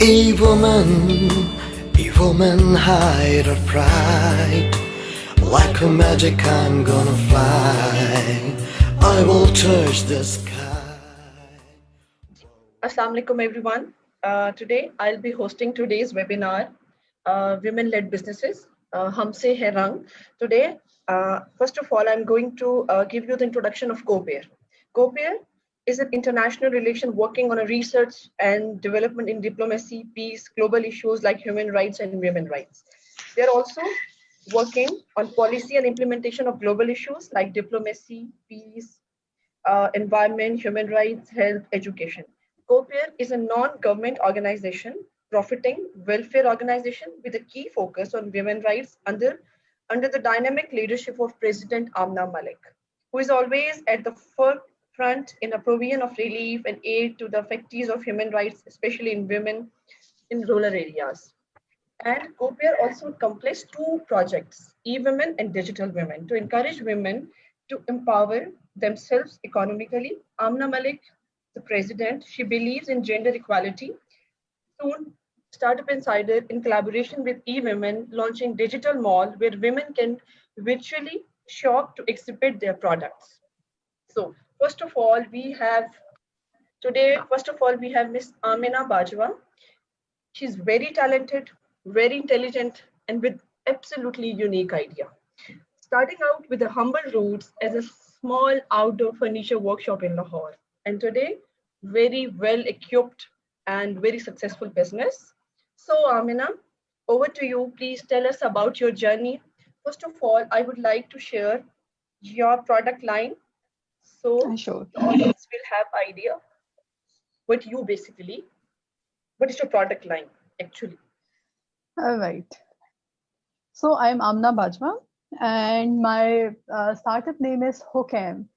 E-woman, hide her pride. Like a magic, I'm gonna fly. I will touch the sky. Assalamu alaikum, everyone. Today, I'll be hosting today's webinar, Women-Led Businesses, Humse Hai Rang. Today, first of all, I'm going to give you the introduction of CoPair. CoPair is an international relation working on a research and development in diplomacy, peace, global issues like human rights and women rights. They're also working on policy and implementation of global issues like diplomacy, peace, environment, human rights, health, education. CoPair is a non-government organization, profiting welfare organization with a key focus on women rights under the dynamic leadership of President Amna Malik, who is always at the forefront in the provision of relief and aid to the affectees of human rights, especially in women in rural areas. And CoPair also completes two projects, e-women and digital women, to encourage women to empower themselves economically. Amna Malik, the president, she believes in gender equality. Soon, Startup Insider, in collaboration with e-women, launching digital mall where women can virtually shop to exhibit their products. So, first of all, we have Miss Amina Bajwa. She's very talented, very intelligent, and with absolutely unique idea. Starting out with the humble roots as a small outdoor furniture workshop in Lahore, and today very well equipped and very successful business. So Amina, over to you. Please tell us about your journey. First of all, I would like to share your product line so Sure. the audience will have idea what you basically, what is your product line actually. All right. So I'm Amna Bajwa, and my startup name is Hokam.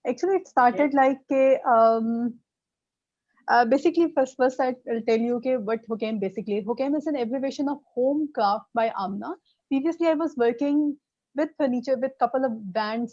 Actually, it Okay. started like a basically first I'll tell you okay, what Hokam basically is. Hokam is an abbreviation of Home Craft by Amna. Previously, I was working with furniture with couple of brands.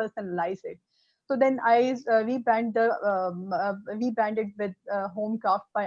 personalize it. So then I rebranded with Homecraft by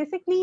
basically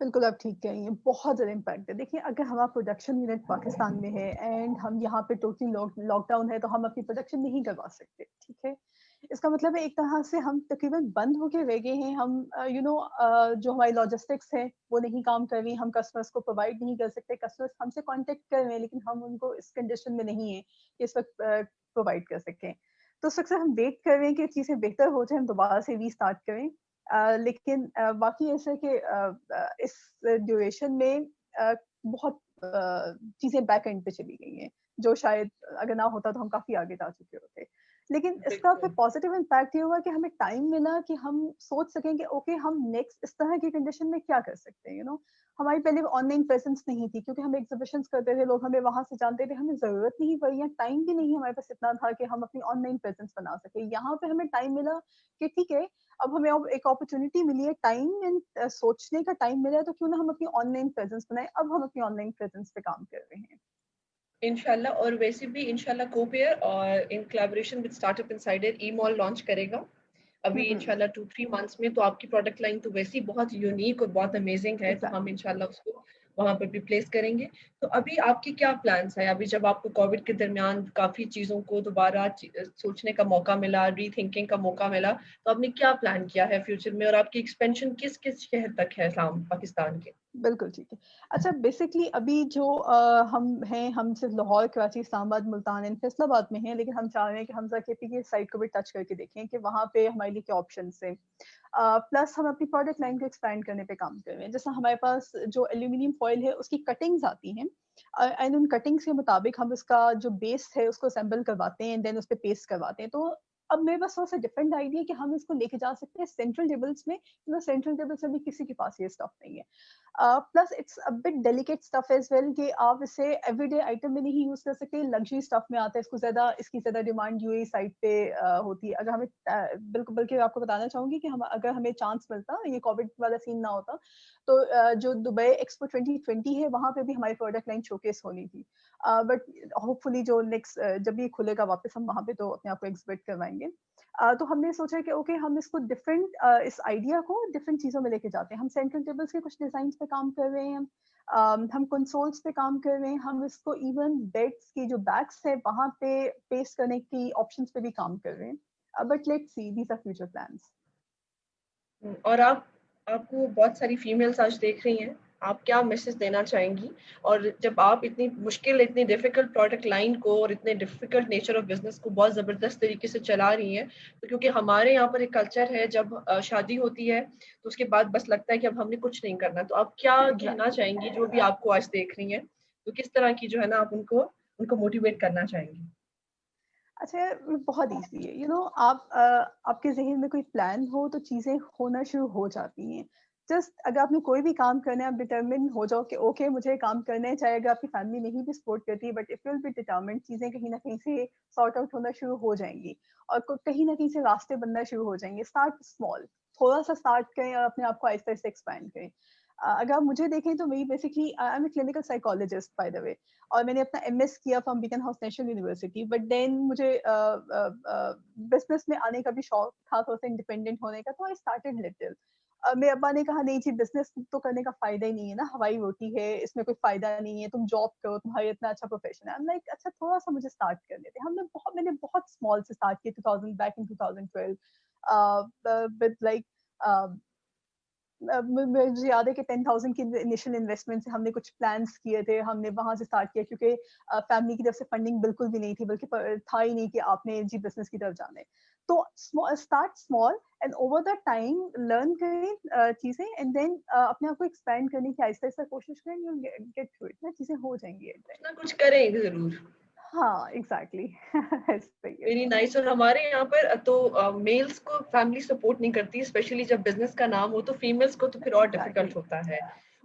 بالکل آپ ٹھیک کہیں گے, بہت زیادہ impact ہے. دیکھیے اگر ہمارا پروڈکشن یونٹ پاکستان میں ہے اینڈ ہم یہاں پہ ٹوٹلی لاک ڈاؤن ہے تو ہم اپنی پروڈکشن نہیں کروا سکتے, ٹھیک ہے. اس کا مطلب ہے ایک طرح سے ہم تقریباً بند ہو کے رہ گئے ہیں. ہم جو ہماری لاجسٹکس ہے وہ نہیں کام کر رہی, ہم کسٹمرس کو پرووائڈ نہیں کر سکتے. کسٹمرس ہم سے کانٹیکٹ کر رہے ہیں لیکن ہم ان کو اس کنڈیشن میں نہیں ہیں کہ اس وقت پرووائڈ کر سکیں. تو اس وقت ہم ویٹ کر رہے ہیں کہ چیزیں بہتر ہو جائیں, ہم دوبارہ سے ری اسٹارٹ کریں. لیکن باقی ایسا کہ اس ڈیوریشن میں بہت چیزیں بیک اینڈ پہ چلی گئی ہیں جو شاید اگر نہ ہوتا تو ہم کافی آگے جا چکے ہوتے. لیکن اس کا پھر پازیٹیو امپیکٹ یہ ہوا کہ ہمیں ٹائم ملا کہ ہم سوچ سکیں کہ اوکے ہم نیکسٹ اس طرح کی کنڈیشن میں کیا کر سکتے ہیں. ہماری پہلے آن لائن پریزنس نہیں تھی کیونکہ ہم ایگزیبیشنس کرتے تھے, لوگ ہمیں وہاں سے جانتے تھے, ہمیں ضرورت نہیں پڑی, یا ٹائم بھی نہیں ہمارے پاس اتنا تھا کہ ہم اپنی آن لائن پریزنس بنا سکیں. یہاں پہ ہمیں ٹائم ملا کہ ٹھیک ہے اب ہمیں ایک اپرچونٹی ملی ہے, ٹائم اینڈ سوچنے کا ٹائم ملا ہے, تو کیوں نہ ہم اپنی آن لائن پریزنس بنائیں. اب ہم اپنی آن لائن پریزنس پہ کام کر رہے ہیں انشاءاللہ. اور ویسے بھی انشاءاللہ کوپیئر اور in collaboration with Startup Insider e mall launch کرے گا ابھی انشاءاللہ 2-3 منتھس میں. تو آپ کی پروڈکٹ لائن تو ویسے ہی بہت یونیک اور بہت امیزنگ ہے, تو ہم انشاءاللہ اس کو وہاں پر بھی پلیس کریں گے. تو ابھی آپ کی کیا پلانس ہیں؟ ابھی جب آپ کو کووڈ کے درمیان کافی چیزوں کو دوبارہ سوچنے کا موقع ملا, ری تھنکنگ کا موقع ملا, تو آپ نے کیا پلان کیا ہے فیوچر میں, اور آپ کی ایکسپینشن کس کس شہر تک ہے اسلام پاکستان کے؟ بالکل ٹھیک ہے. اچھا بیسکلی ابھی جو ہم ہیں, ہم صرف لاہور, کراچی, اسلام آباد, ملتان, فیصل آباد میں ہیں, لیکن ہم چاہ رہے ہیں کہ حمزہ کے پی کی سائٹ کو بھی ٹچ کر کے دیکھیں کہ وہاں پہ ہمارے لیے کیا آپشنس ہیں. پلس ہم اپنی پروڈکٹ لائن کو ایکسپینڈ کرنے پہ کام کر رہے ہیں. جیسے ہمارے پاس جو ایلومینیم فوائل ہے اس کی کٹنگز آتی ہیں, اینڈ ان کٹنگس کے مطابق ہم اس کا جو بیس ہے اس کو اسمبل کرواتے ہیں, دین اس پہ پیسٹ کرواتے ہیں. تو اب میرے پاس تھوڑا سا ڈفرنٹ آئیڈیا کہ ہم اس کو لے کے جا سکتے ہیں سینٹرل ٹیبلس میں, سینٹرل ٹیبلس میں بھی کسی کے پاس یہ اسٹف نہیں ہے. Plus it's a bit delicate stuff as well کہ آپ اسے ایوری ڈے آئٹم میں نہیں یوز کر سکتے, لگژری اسٹف میں آتا ہے, اس کو زیادہ اس کی زیادہ ڈیمانڈ یو اے سائٹ پہ ہوتی ہے. اگر ہمیں بالکل, بلکہ آپ کو بتانا چاہوں گی کہ اگر ہمیں چانس ملتا, یہ کووڈ والا سین نہ ہوتا, تو جو دبئی ایکسپو 2020 ہے وہاں پہ بھی ہماری پروڈکٹ لائن شوکیس ہونی تھی. بٹ ہوپ فلی جو نیکسٹ جب یہ کھلے گا واپس ہم وہاں پہ تو اپنے آپ کو ایگزیبٹ کروائیں گے. تو ہم نے سوچا کہ اوکے ہم اس کو ڈفرینٹ اس آئیڈیا کو ڈفرینٹ چیزوں میں لے کے جاتے ہیں. ہم سینٹرل ٹیبلس کے کچھ ڈیزائنس پہ کام کر رہے ہیں, ہم کنسولس پہ کام کر رہے ہیں, ہم اس کو ایون بیڈس کی جو بیکس ہے وہاں پہ پیسٹ کرنے کی آپشنس پہ بھی کام کر رہے ہیں. But let's see, these are future plans. اور آپ کو بہت ساری فیمیلز آج دیکھ رہی ہیں, آپ کیا میسج دینا چاہیں گی؟ اور جب آپ اتنی مشکل, اتنی ڈیفیکلٹ پروڈکٹ لائن کو اور اتنے ڈیفیکلٹ نیچر آف بزنس کو بہت زبردست طریقے سے چلا رہی ہیں, تو کیونکہ ہمارے یہاں پر ایک کلچر ہے جب شادی ہوتی ہے تو اس کے بعد بس لگتا ہے کہ اب ہم نے کچھ نہیں کرنا, تو آپ کیا کہنا چاہیں گی جو بھی آپ کو آج دیکھ رہی ہیں, تو کس طرح کی جو ہے نا آپ ان کو موٹیویٹ کرنا چاہیں گی؟ اچھا بہت ایزی ہے, آپ کے ذہن میں کوئی پلان ہو تو چیزیں ہونا شروع ہو جاتی ہیں. جسٹ اگر آپ نے کوئی بھی کام کرنا ہے, آپ ڈٹرمن ہو جاؤ کہ اوکے مجھے کام کرنا ہے, چاہے اگر آپ کی فیملی نہیں بھی سپورٹ کرتی, but if you will be determined, چیزیں کہیں نہ کہیں سے سارٹ آؤٹ ہونا شروع ہو جائیں گی اور کہیں نہ کہیں سے راستے بننا شروع ہو جائیں گے. اسٹارٹ اسمال, تھوڑا سا اسٹارٹ کریں اور اپنے آپ کو آہستہ آہستہ ایکسپینڈ کریں. اگر آپ مجھے دیکھیں تو میری basically I am a clinical psychologist by the way, اور میں نے اپنا ایم ایس کیا from Beaconhouse National University. But then مجھے بزنس میں آنے کا بھی شوق تھا, تھوڑا سا انڈیپینڈنٹ ہونے کا, تو آئی اسٹارٹڈ لٹل. میرے ابا نے کہا نہیں جی بزنس تو کرنے کا فائدہ ہی نہیں ہے نا, ہوائی روٹی ہے, اس میں کوئی فائدہ نہیں ہے, تم جاب کرو, تمہارا اتنا اچھا پروفیشن ہے. لائک اچھا تھوڑا سا مجھے اسٹارٹ کر لیتے. میں نے بہت اسمال سے اسٹارٹ کیا 2000 بیک ان 2012 with like مجھے یاد ہے کہ 10,000 کی انیشل انویسٹمنٹ سے ہم نے کچھ پلانس کیے تھے, ہم نے وہاں سے اسٹارٹ کیا کیونکہ فیملی کی طرف سے فنڈنگ بالکل بھی نہیں تھی, بلکہ تھا ہی نہیں کہ آپ نے جی بزنس کی طرف جانا ہے. تو start small and over the time learn کریں چیزیں, اینڈ دین اپنے آپ کو ایکسپینڈ کرنے کی آہستہ آہستہ کوشش کریں, یو گیٹ تھرو اٹ, چیزیں ہو جائیں گی. کچھ نہ کچھ کریں ضرور. ہاں ایگزیکٹلی. Very nice. اور ہمارے یہاں پر تو میلس کو فیملی سپورٹ نہیں کرتی, اسپیشلی جب بزنس کا نام ہو, تو فیمیلس کو تو پھر اور ڈیفیکلٹ ہوتا ہے.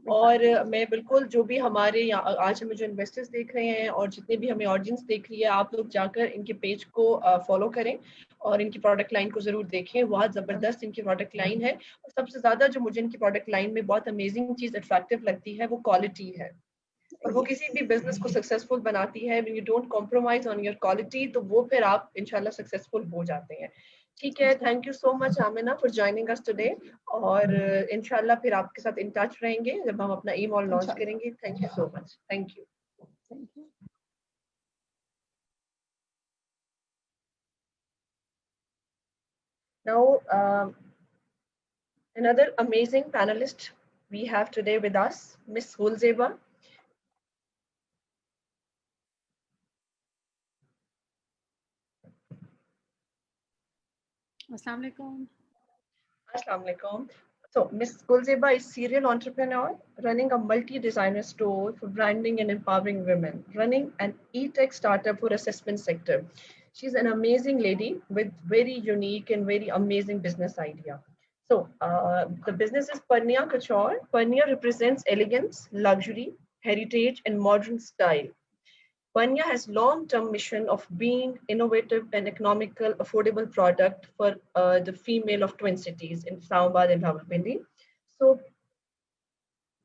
اور میں بالکل جو بھی ہمارے یہاں آج ہمیں جو انویسٹرز دیکھ رہے ہیں اور جتنے بھی ہمیں آڈینس دیکھ رہی ہے, آپ لوگ جا کر ان کے پیج کو فالو کریں اور ان کی پروڈکٹ لائن کو ضرور دیکھیں. بہت زبردست ان کی پروڈکٹ لائن ہے. اور سب سے زیادہ جو مجھے ان کی پروڈکٹ لائن میں بہت امیزنگ چیز اٹریکٹیو لگتی ہے وہ کوالٹی ہے, اور وہ کسی بھی بزنس کو سکسیسفل بناتی ہے. when you don't compromise on your quality, تو وہ پھر آپ انشاءاللہ سکسیسفل ہو جاتے ہیں. ٹھیک ہے, thank you so much Amna for joining us today, اور انشاءاللہ پھر آپ کے ساتھ in touch رہیں گے جب ہم اپنا ای مال لانچ کریں گے. Thank you so much. Thank you. Thank you. Now, another amazing panelist we have today with us, Miss Gulzeba. Assalamu alaikum. Assalamu alaikum. So, Miss Gulzeba is serial entrepreneur, running a multi-designer store for branding and empowering women, running an e-tech startup for assessment sector. She's an amazing lady with very unique and very amazing business idea. So, the business is Parnia Couture. Parnia represents elegance, luxury, heritage, and modern style. Panya has long-term mission of being innovative and economical, affordable product for the female of Twin Cities in Islamabad and Rawalpindi. So,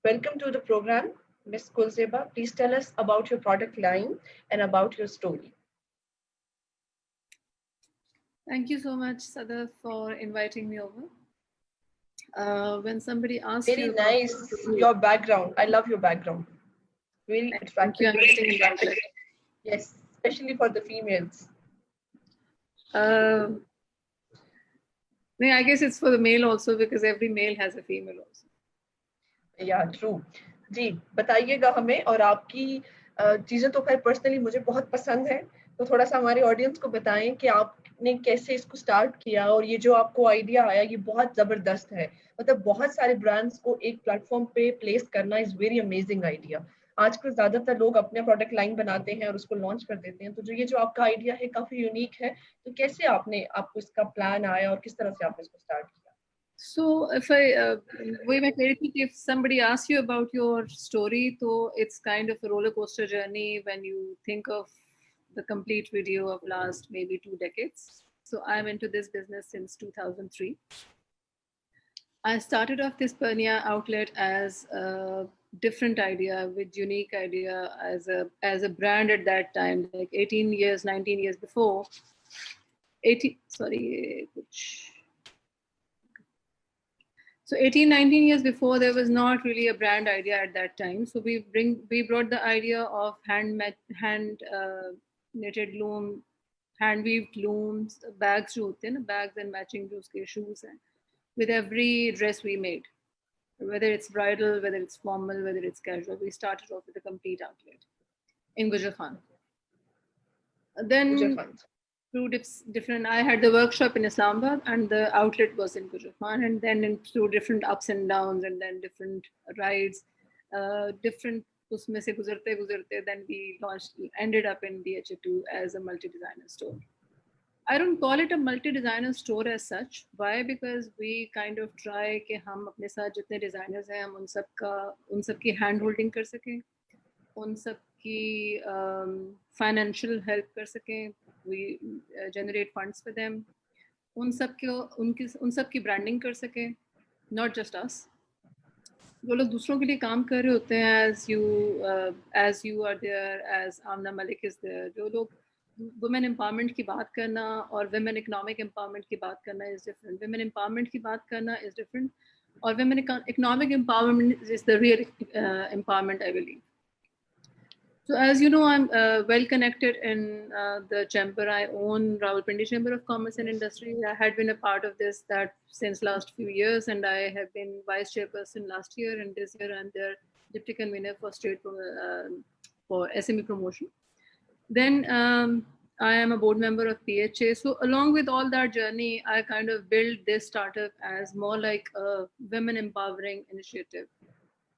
welcome to the program, Ms. Kulzeba. Please tell us about your product line and about your story. Thank you so much, Sadaf, for inviting me over. When somebody asks Very you nice, your background. I love your background. Very Thank attractive. you. I'm getting invited. Yes, especially for the females. I guess it's for the male also, because every male has a female also. Yeah, true. جی بتائیے گا ہمیں, اور آپ کی چیزیں تو خیر personally مجھے بہت پسند ہے, تو تھوڑا سا ہمارے آڈینس کو بتائیں کہ آپ نے کیسے اس کو سٹارٹ کیا, اور یہ جو آپ کو آئیڈیا آیا یہ بہت زبردست ہے. مطلب بہت سارے برانڈس کو ایک پلیٹ فارم پہ پلیس کرنا از ویری امیزنگ آئیڈیا. آج کل زیادہ تر لوگ اپنے پروڈکٹ لائن بناتے ہیں اور اس کو لانچ کر دیتے ہیں, تو جو یہ جو آپ کا آئیڈیا ہے کافی یونیک ہے. تو کیسے آپ کو اس کا پلان آیا اور کس طرح سے آپ نے اس کو سٹارٹ کیا؟ So if if somebody asks you about your story, so it's kind of a roller coaster journey when you think of the complete video of last maybe 2 decades. So I'm into this business since 2003. I started off this Pernia outlet as a different idea, with unique idea, as a brand at that time, like 18 years, 19 years before. 18, 19 years before, there was not really a brand idea at that time. So we brought the idea of hand knitted loom, hand weaved looms, bags jo hote hain na, bags and matching jo uske shoes hain, with every dress we made, whether it's bridal, whether it's formal, whether it's casual. We started off with a complete outlet in Gujar Khan. Then through different, I had the workshop in Islamabad and the outlet was in Gujar Khan, and then through different ups and downs and then different rides, different usme se guzarte, then we ended up in DHA2 as a multi-designer store. I don't call it a multi-designer store as such. Why? Because we kind of try کہ ہم اپنے ساتھ جتنے designers ہیں ہم ان سب کی hand holding کر سکیں, ان سب کی فائنینشیل ہیلپ کر سکیں, we generate funds for them, ان سب کی برانڈنگ کر سکیں, ناٹ جسٹ اس. جو لوگ دوسروں کے لیے کام کر رہے ہوتے ہیں, as you are there, as Amna Malik is there, جو لوگ ویمن امپاورمنٹ کی بات کرنا اور ویمن اکنامک امپاورمنٹ کی بات کرنا از ڈفرنٹ. ویمن امپاورمنٹ کی بات کرنا از ڈفرنٹ, اور women economic empowerment is the real empowerment, I believe. So as you know, I'm well connected in the chamber. I own Rawalpindi Chamber of Commerce and Industry. I had been a part of this that since last few years, and I have been vice chairperson last year, and this year I'm their deputy convener for state for SME promotion. Then I am a board member of PHA. So along with all that journey, I kind of built this startup as more like a women empowering initiative,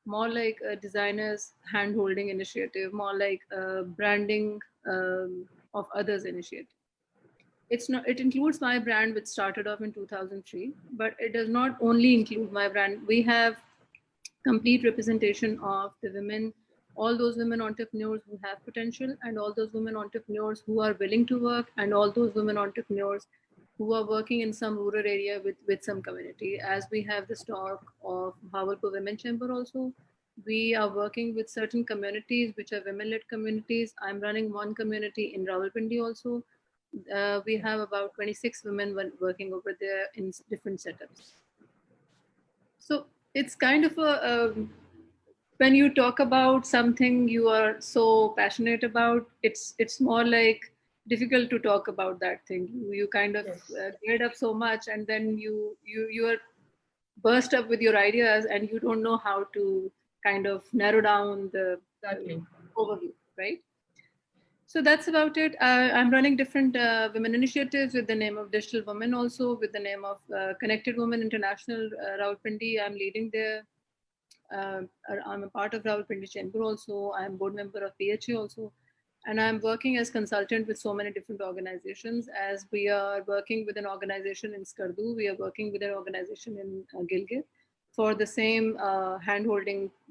more like a designer's hand-holding initiative, more like a branding of others initiative. It includes my brand, which started off in 2003, but it does not only include my brand. We have complete representation of the women, all those women entrepreneurs who have potential, and all those women entrepreneurs who are willing to work, and all those women entrepreneurs who are working in some rural area with some community. As we have the stock of Bhavalpur Women Chamber also, we are working with certain communities which are women-led communities. I'm running one community in Rawalpindi also. We have about 26 women working over there in different setups. So it's kind of when you talk about something you are so passionate about, it's more like difficult to talk about that thing. You kind of Yes, geared up so much, and then you are burst up with your ideas, and you don't know how to kind of narrow down the exactly. overview, right? So that's about it. I'm running different women initiatives with the name of Digital Women, also with the name of Connected Women International Rawalpindi. I'm leading there. Uh, I'm a part of Rawalpindi Chamber also. I'm board member of PHA also. And I'm working as consultant with so many different organizations. As we are working with an organization in Skardu, we are working with an organization in Gilgit for the same hand holding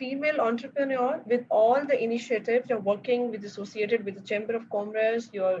female entrepreneur with all the initiatives you're working with associated with the Chamber of Commerce, you're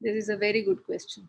This is a very good question.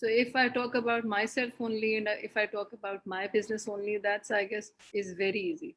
So if I talk about myself only and if I talk about my business only, that's I guess is very easy.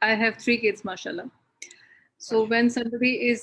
I have 3 kids, mashallah. So when somebody is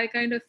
I kind of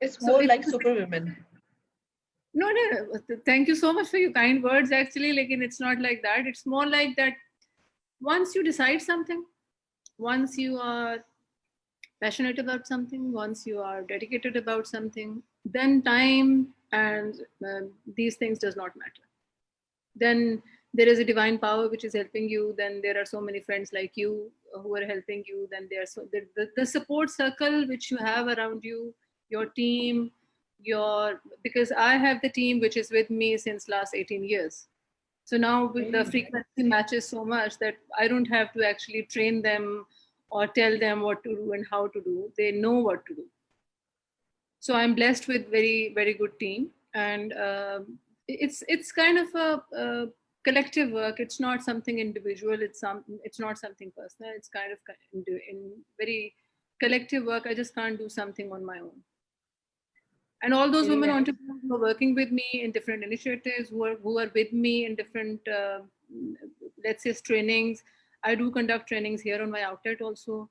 It's more like superwomen. No, thank you so much for your kind words actually, like it's not like that. It's more like that once you decide something, once you are passionate about something, once you are dedicated about something, then time and these things does not matter. Then there is a divine power which is helping you. Then there are so many friends like you who are helping you. Then there's the support circle which you have around you, your team, because I have the team which is with me since last 18 years. So now with the frequency matches so much that I don't have to actually train them or tell them what to do and how to do. They know what to do. So I'm blessed with very, very good team. And it's kind of a collective work. It's not something individual. It's not something personal. It's kind of in very collective work. I just can't do something on my own. And all those women entrepreneurs who are working with me in different initiatives, who are with me in different, let's say, trainings. I do conduct trainings here on my outlet also.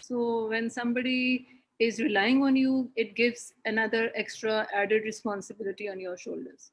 So when somebody is relying on you, it gives another extra added responsibility on your shoulders.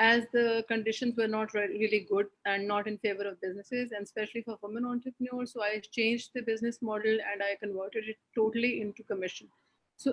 as the conditions were not really good and not in favor of businesses and especially for women entrepreneurs, so I changed the business model and I converted it totally into commission. So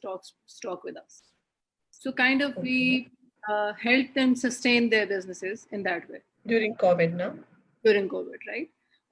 stock with us. So kind of we helped them sustain their businesses in that way. During COVID, no? During COVID, right?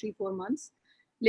3-4 months.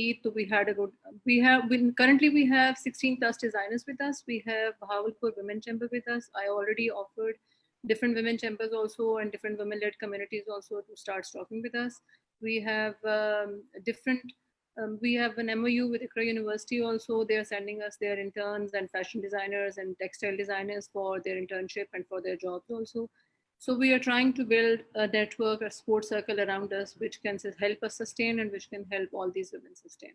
Eid, so currently we have 16 plus designers with us. We have Bahawalpur Women Chamber with us. I already offered different women chambers also and different women-led communities also to start stocking with us. We have different. We have an MOU with Iqra University also. They are sending us their interns and fashion designers and textile designers for their internship and for their jobs also. So we are trying to build a network, a support circle around us, which can help us sustain and which can help all these women sustain.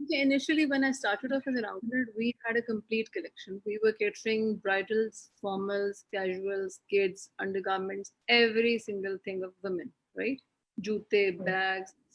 Okay, initially when I started off as an outlet, we had a complete collection. We were catering bridals, formals, casuals, kids, undergarments, every single thing of women, right? Joote, bags,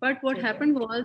But what happened was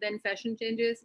then fashion changes,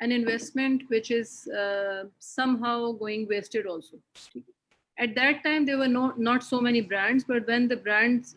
an investment which is somehow going wasted also. At that time there were not so many brands, but when the brands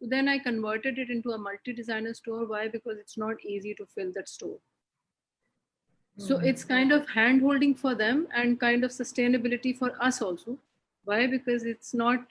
so then I converted it into a multi-designer store. Why? Because it's not easy to fill that store. So it's kind of hand-holding for them and kind of sustainability for us also. Why? Because it's not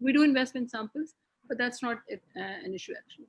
We do invest in samples, but that's not an issue actually.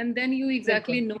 And then you exactly know,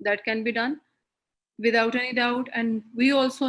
that can be done without any doubt, and we also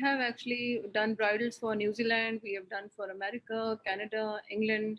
have actually done bridals for New Zealand, we have done for America, Canada, England,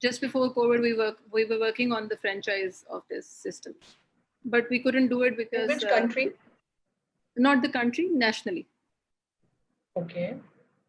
just before COVID we were working on the franchise of this system, but we couldn't do it because which country? Not the country, nationally. Okay.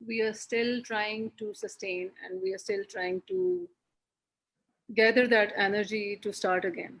We are still trying to sustain and we are still trying to gather that energy to start again.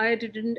I didn't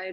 I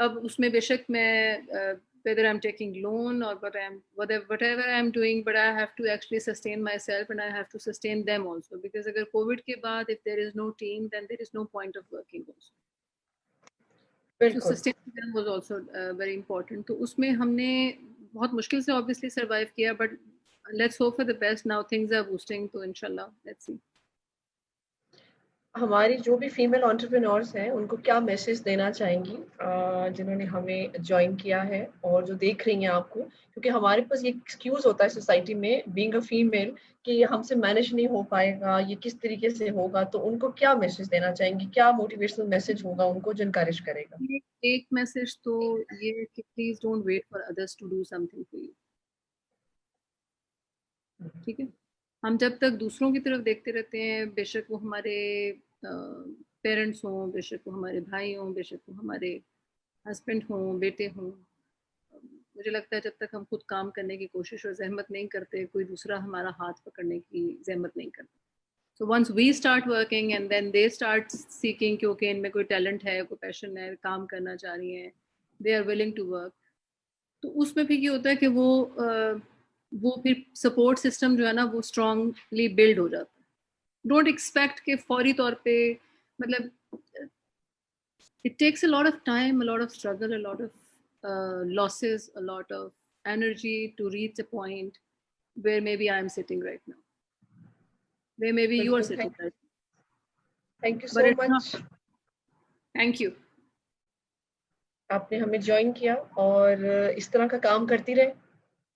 اب اس میں بے شک میں whether I'm taking loan or whatever I'm doing, but I have to actually sustain myself and I have to sustain them also, because اگر COVID کے بعد if there is no team then there is no point of working also. So بالکل sustaining them was also very important. تو اس میں ہم نے بہت مشکل سے obviously survive کیا, but let's hope for the best. Now things are boosting, تو انشاءاللہ let's see. ہماری جو بھی فیمیل انٹرپرینورس ہیں ان کو کیا میسج دینا چاہیں گی جنہوں نے ہمیں جوائن کیا ہے اور جو دیکھ رہی ہیں آپ کو, کیونکہ ہمارے پاس یہ ایکسکیوز ہوتا ہے سوسائٹی میں بینگ اے فیمیل کہ یہ ہم سے مینیج نہیں ہو پائے گا, یہ کس طریقے سے ہوگا, تو ان کو کیا میسج دینا چاہیں گی, کیا موٹیویشنل میسج ہوگا ان کو جو انکریج کرے گا؟ ایک میسج تو یہ کہ please don't wait for others to do something for you. ٹھیک ہے, ہم جب تک دوسروں کی طرف دیکھتے رہتے ہیں, بے شک وہ ہمارے پیرنٹس ہوں, بے شک وہ ہمارے بھائی ہوں, بے شک وہ ہمارے ہسبینڈ ہوں, بیٹے ہوں, مجھے لگتا ہے جب تک ہم خود کام کرنے کی کوشش اور زحمت نہیں کرتے, کوئی دوسرا ہمارا ہاتھ پکڑنے کی زحمت نہیں کرتا. So once we start working and then they start seeking کہ اوکے ان میں کوئی ٹیلنٹ ہے, کوئی پیشن ہے, کام کرنا چاہ رہی ہیں, they are willing to work, تو اس میں پھر یہ ہوتا ہے کہ وہ پھر سپورٹ سسٹم جو ہے نا وہ اسٹرانگلی بلڈ ہو جاتا ہے. ڈونٹ ایکسپیکٹ کہ فوری طور پہ, مطلب it takes a lot of time, a lot of struggle, a lot of losses, a lot of energy to reach a point where maybe I am sitting right now, where maybe you are sitting right now. Thank you But so it's much, not. Thank you. آپ نے ہمیں join کیا اور اس طرح کا کام کرتی رہے,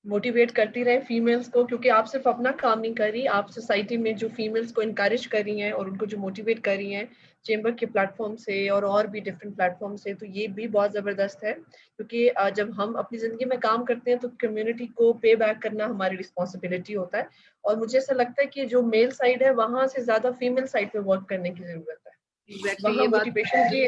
motivate کرتی رہے فیمیلس کو, کیونکہ آپ صرف اپنا کام نہیں کر رہی, آپ سوسائٹی میں جو فیمیلس کو انکریج کر رہی ہیں اور ان کو جو موٹیویٹ کر رہی ہیں چیمبر کے پلیٹ فارم سے اور بھی ڈفرینٹ پلیٹ فارم سے, تو یہ بھی بہت زبردست ہے. کیونکہ جب ہم اپنی زندگی میں کام کرتے ہیں تو کمیونٹی کو پے بیک کرنا ہماری رسپانسبلٹی ہوتا ہے, اور مجھے ایسا لگتا ہے کہ جو میل سائڈ ہے وہاں سے زیادہ فیمیل سائڈ پہ ورک کرنے کی ضرورت ہے. Exactly. وہاں یہ بات موٹیویشن کی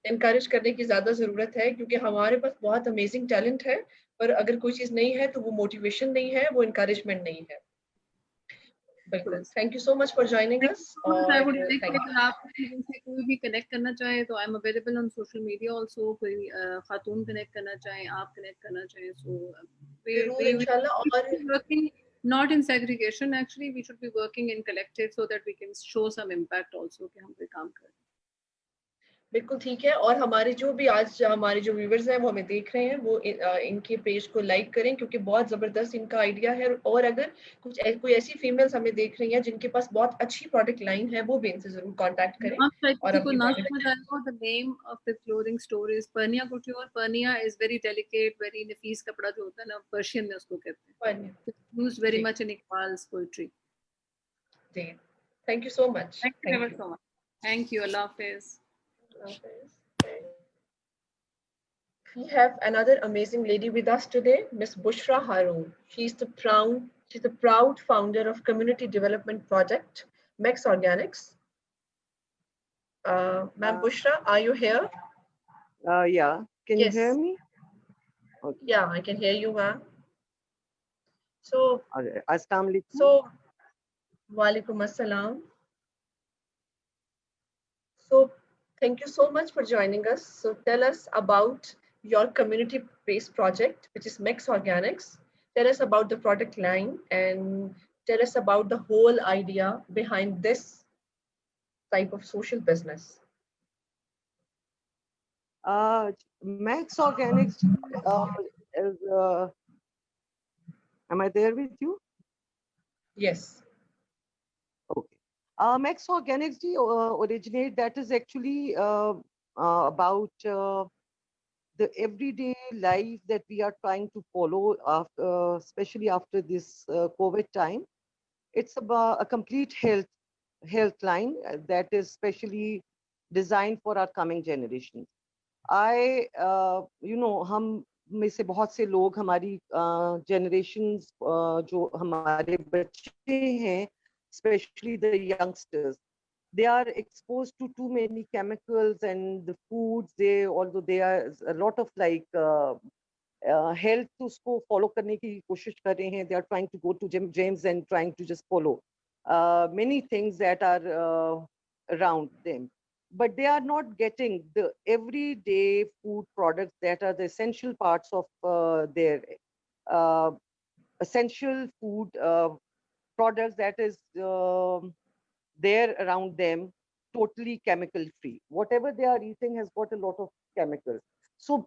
انکریج کرنے کی زیادہ ضرورت ہے, کیونکہ ہمارے پاس بہت امیزنگ ٹیلنٹ ہے, پر اگر کوئی چیز نہیں ہے تو وہ موٹیویشن نہیں ہے, وہ انکریجمنٹ نہیں ہے. بالکل, thank you so much for joining us. I would like کہ اگر آپ کسی سے کوئی بھی کنیکٹ کرنا چاہیں تو I am available on social media also. کوئی خاتون کنیکٹ کرنا چاہیں, آپ کنیکٹ کرنا چاہیں, سو ضرور انشاءاللہ. اور working not in segregation, actually we should be working in collective so that we can show some impact also کہ ہم کوئی کام کریں. بالکل ٹھیک ہے, اور ہمارے جو بھی آج ہمارے جو ویورز ہیں وہ ہمیں دیکھ رہے ہیں وہ ان کے پیج کو لائک کریں, کیونکہ بہت زبردست ان کا آئیڈیا ہے. اور اگر کوئی ایسی فیمیلز ہمیں دیکھ رہی ہیں جن کے پاس بہت اچھی پروڈکٹ لائن ہے, وہ بھی ان سے ضرور کانٹیکٹ کریں اور کسی کو اپنی نہ پروڈکٹ. سمجھ آئے گا, the name of the clothing store is Pernia Couture. Pernia is very delicate, very نفیس کپڑا جو ہوتا ہے نا, پرشین میں اس کو کہتے ہیں. Used very much in Iqbal's poetry. جی, thank you so much. Thank you ever so much. Thank you. Allah Hafiz. We have another amazing lady with us today, Miss Bushra Haroon. She's the proud founder of Community Development Project, Mex Organics. Ma'am Bushra, are you here? Yeah. Can Yes. you hear me? Okay. Yeah, I can hear you, ma'am. So, Assalamu alaikum. So, Walaikum Assalam. So, thank you so much for joining us. So, tell us about your community-based project, which is Mex Organics. Tell us about the product line and tell us about the whole idea behind this type of social business. Mex Organics is, am I there with you? Yes. Okay. Mex Organics originate, that is actually about the everyday life that we are trying to follow, especially after this COVID time. It's about a complete health line that is specially designed for our coming generations. ہم میں سے بہت سے لوگ, ہماری generations جو ہمارے بچے ہیں, especially the youngsters, they are exposed to too many chemicals and the foods. Although they are a lot of like health اس کو follow کرنے کی کوشش کر رہے ہیں, they are trying to go to gyms and trying to just follow many things that are around them. but they are not getting the everyday food products that are the essential parts of their uh, essential food products that is there around them, totally chemical free. Whatever they are eating has got a lot of chemicals. So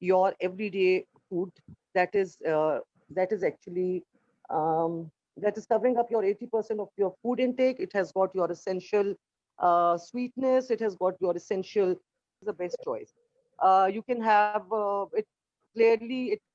your everyday food. That is actually that is covering up your 80% of your food intake. It has got your essential sweetness. It has got your essential. The best choice. You can have it clearly. It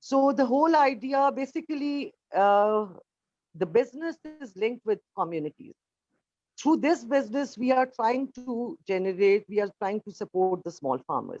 So the whole idea basically the business is linked with communities. Through this business, we are trying to support the small farmers.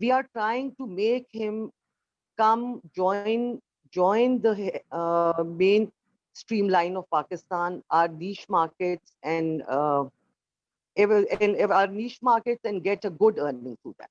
we are trying to make him come join the main streamline of Pakistan, our niche markets and our niche markets and get a good earning through that.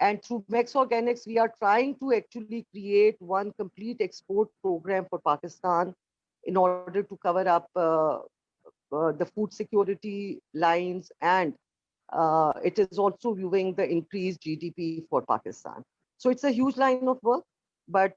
And through Max Organics, we are trying to actually create one complete export program for Pakistan in order to cover up the food security lines, and it is also viewing the increased GDP for Pakistan. So it's a huge line of work, but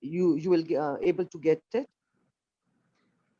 you will able to get it.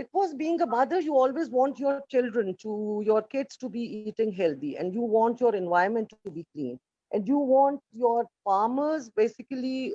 It was being a mother, you always want your kids to be eating healthy, and you want your environment to be clean, and you want your farmers basically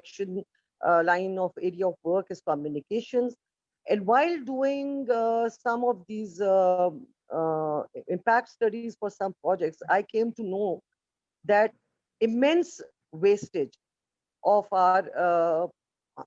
action, line of area of work is communications. And while doing some of these impact studies for some projects, I came to know that immense wastage of our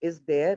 is there.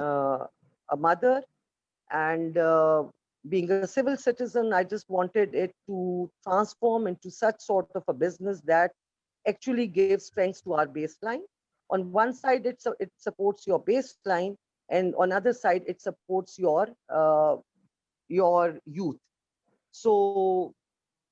a mother and being a civil citizen, I just wanted it to transform into such sort of a business that actually gives strength to our baseline. On one side, it supports your baseline, and on other side, it supports your youth. So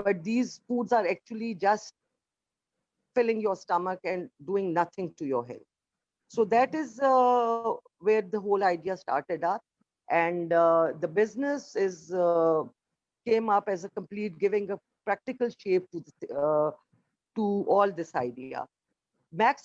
But these foods are actually just filling your stomach and doing nothing to your health. So that is where the whole idea started up, and the business is came up as a complete, giving a practical shape to all this idea. Max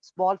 small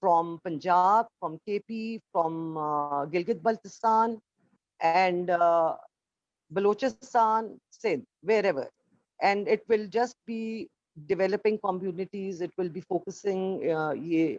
from Punjab, from KP, from Gilgit-Baltistan, and Balochistan, Sindh, wherever. And it will just be developing communities. It will be focusing to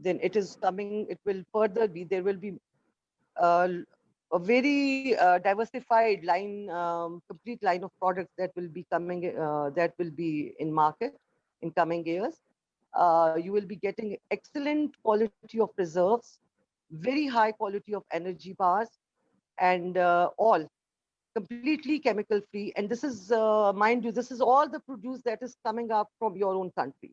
then it is coming, it will further be, there will be a very diversified line, complete line of products that will be coming, that will be in market in coming years. You will be getting excellent quality of preserves, very high quality of energy bars, and all completely chemical free. And this is, mind you, this is all the produce that is coming up from your own country.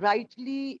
rightly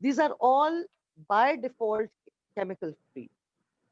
these are all by default chemical free.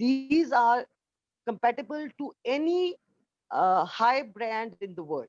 these are compatible to any high brand in the world.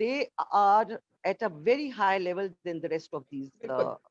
they are at a very high level than the rest of these products.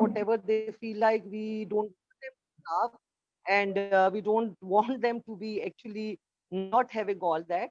whatever they feel like, we don't want them to starve, and we don't want them to be actually not having all that.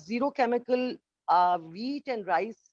zero chemical wheat and rice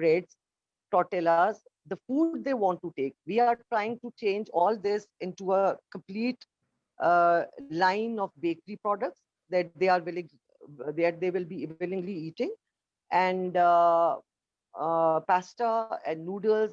breads, tortillas, the food they want to take, we are trying to change all this into a complete line of bakery products that they are willing, that they will be willingly eating. And pasta and noodles,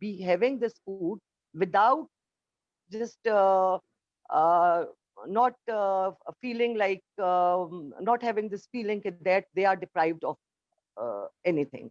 be having this food without just not feeling like, not having this feeling that they are deprived of anything.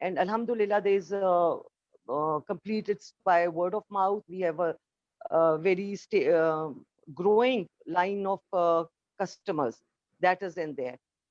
and alhamdulillah there is complete, it's by word of mouth. We have a very growing line of customers that is in there.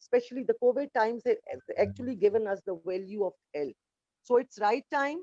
especially the COVID times, has actually given us the value of health. So it's right time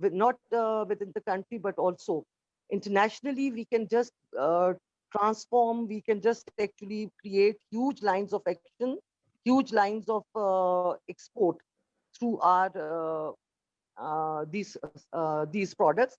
not within the country but also internationally. We can just transform, we can just actually create huge lines of action, huge lines of export through our these products,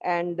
and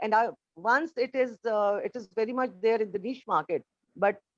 and once it is very much there in the niche market, but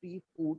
free food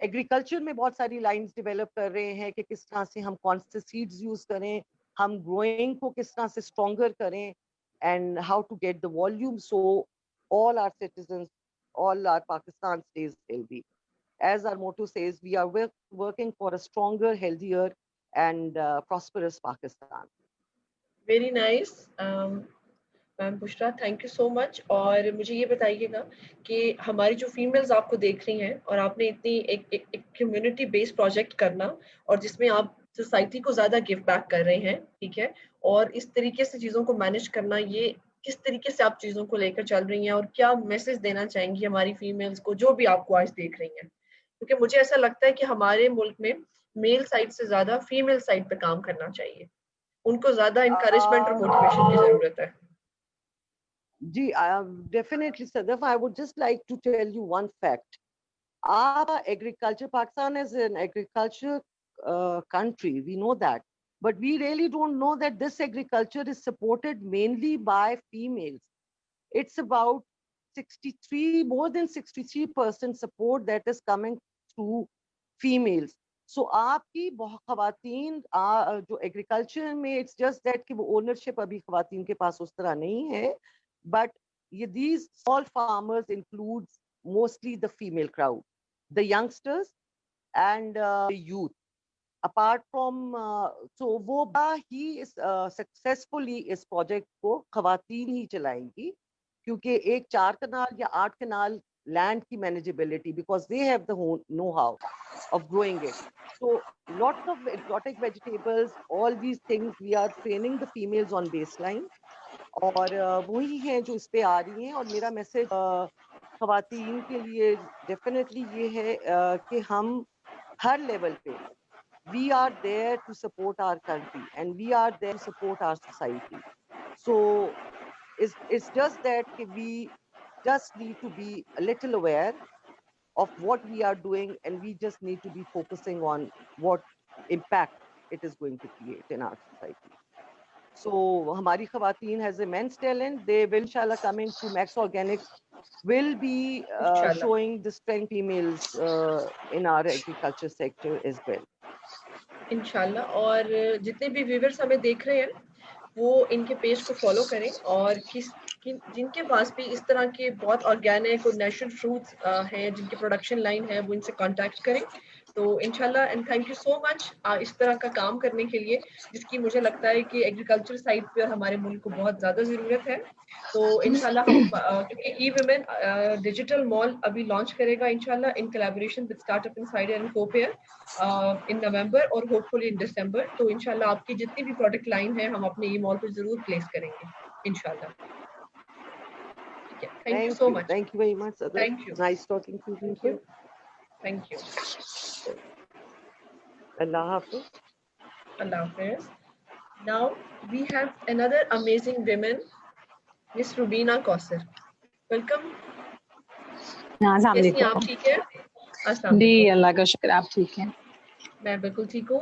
agriculture میں بہت ساری lines develop کر رہے ہیں کہ کس طرح سے ہم کون سے سیڈز یوز کریں, ہم گروئنگ کو کس طرح سے اسٹرانگر کریں, and how to get the volume so all our citizens, all our Pakistan stays healthy. As our motto says, we are working for a stronger, healthier and prosperous Pakistan. Very nice. Ma'am Bushra, thank you so مچ. اور مجھے یہ بتائیے گا کہ ہماری جو females آپ کو دیکھ رہی ہیں اور آپ نے اتنی ایک کمیونٹی بیسڈ پروجیکٹ کرنا اور جس میں آپ سوسائٹی کو زیادہ گیو بیک کر رہے ہیں, ٹھیک ہے, اور اس طریقے سے چیزوں کو مینیج کرنا, یہ کس طریقے سے آپ چیزوں کو لے کر چل رہی ہیں اور کیا میسج دینا چاہیں گی ہماری فیمیلز کو جو بھی آپ کو آج دیکھ رہی ہیں؟ کیونکہ مجھے ایسا لگتا ہے کہ ہمارے ملک میں میل سائڈ سے زیادہ فیمیل سائڈ پہ کام کرنا چاہیے, ان کو زیادہ انکریجمنٹ اور موٹیویشن کی ضرورت ہے. Ji, definitely, Sadaf. I would just like to tell you one fact. Our agriculture, Pakistan is an agriculture country. We know that. But we really don't know that this agriculture is supported mainly by females. It's about 63, more than 63% support that is coming through females. So آپ کی خواتین جو agriculture میں it's just that کہ وہ ownership ابھی خواتین کے پاس اس طرح نہیں ہے, but these small farmers includes mostly the female crowd, the youngsters and the youth. Apart from so وہ ہی successfully اس پروجیکٹ کو خواتین ہی چلائیں گی, کیونکہ ایک 4 کنال یا 8 کنال land کی manageability, because they have the know-how of growing it. So lots of exotic vegetables, all these things, we are training the females on baseline. اور وہی ہیں جو اس پہ آ رہی ہیں. اور میرا میسج خواتین کے لیے ڈیفینیٹلی یہ ہے کہ ہم ہر لیول پہ we are there to support our country and we are there to support our society. So it's just that we just need to be a little aware of what we are doing, and we just need to be focusing on what impact it is going to create in our society. So hamari khawateen has immense talent. They will inshallah coming to Max Organics will be showing the strength females in our agriculture sector as well. انشاءاللہ. اور جتنے بھی viewers ہمیں دیکھ رہے ہیں وہ ان کے پیج کو فالو کریں, اور جن کے پاس بھی اس طرح کے بہت آرگینک اور نیچرل فروٹس ہیں جن کی پروڈکشن لائن ہے وہ ان سے کانٹیکٹ کریں. تو انشاءاللہ, اینڈ تھینک یو سو مچ اس طرح کا کام کرنے کے لیے جس کی مجھے لگتا ہے کہ ایگریکلچر سائڈ پہ ہمارے ملک کو بہت زیادہ ضرورت ہے. تو انشاءاللہ ہم کیونکہ ای ویمن ڈیجیٹل مال ابھی لانچ کرے گا انشاءاللہ in collaboration with Startup Insider and کوپیئر ان نومبر اور ہوپ فلی ان دسمبر. تو انشاءاللہ آپ کی جتنی بھی پروڈکٹ لائن ہے ہم اپنے ای مال پہ ضرور پلیس کریں گے انشاءاللہ. Thank you so much. Thank you very much. Thank you. Nice talking to you. Thank you. Allah Hafiz. Allah Hafiz. Now we have another amazing woman, Miss Rubina Kausar. Welcome. السلام کیسی علیکم. آپ ٹھیک ہیں؟ السلام جی علیکم. اللہ کا شکر, آپ ٹھیک ہیں؟ میں بالکل ٹھیک ہوں.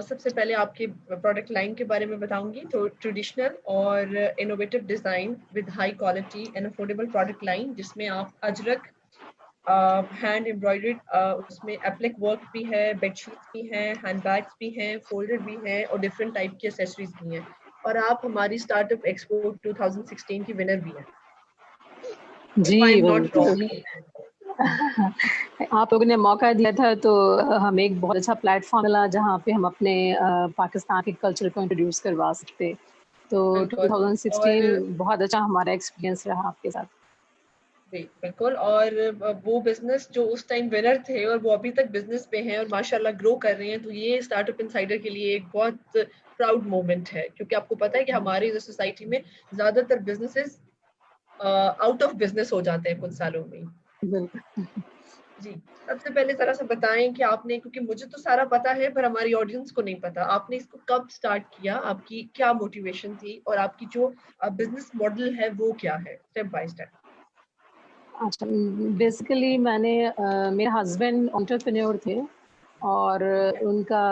سب سے پہلے آپ کی پروڈکٹ لائن کے بارے میں بتاؤں گی. تو ٹریڈیشنل اور innovative design with high quality and affordable product line جس میں آپ اجرک, ہینڈ ایمبرائڈریڈ, اس میں اپلک ورک بھی ہے, بیڈ شیٹس بھی ہیں, ہینڈ بیگس بھی ہیں, فولڈر بھی ہیں, اور ڈفرینٹ ٹائپ کی ایکسیسریز بھی ہیں. اور آپ ہماری اسٹارٹ اپ ایکسپو 2016 کی ونر بھی ہیں. جی If I'm not بالکل. wrong. آپ لوگوں نے موقع دیا تھا تو ہمیں ایک بہت اچھا پلیٹ فارم ملا جہاں پہ ہم اپنے پاکستان کے کلچر کو انٹروڈیوس کروا سکتے. تو 2016 بہت اچھا ہمارا ایکسپیرینس رہا آپ کے ساتھ. بالکل. اور وہ بزنس جو اس ٹائم ونر تھے اور وہ ابھی تک بزنس پہ ہیں اور ماشاءاللہ گرو کر رہے ہیں, تو یہ اسٹارٹ اپ انسائڈر کے لیے ایک بہت پراؤڈ مومنٹ ہے. کیونکہ آپ کو پتا ہے کہ ہماری سوسائٹی میں زیادہ تر بزنسز آؤٹ آف بزنس ہو جاتے ہیں کچھ سالوں میں. بالکل. جی, سب سے پہلے ذرا سا بتائیں کہ آپ نے, کیونکہ مجھے تو سارا پتا ہے پر ہماری آڈینس کو نہیں پتا, آپ نے اس کو کب سٹارٹ کیا, آپ کی کیا موٹیویشن تھی, اور آپ کی جو بزنس ماڈل ہے وہ کیا ہے, اسٹیپ بائی اسٹیپ. اچھا, بیسیکلی میں نے, میرے ہسبینڈ انٹرپرینور تھے اور ان کا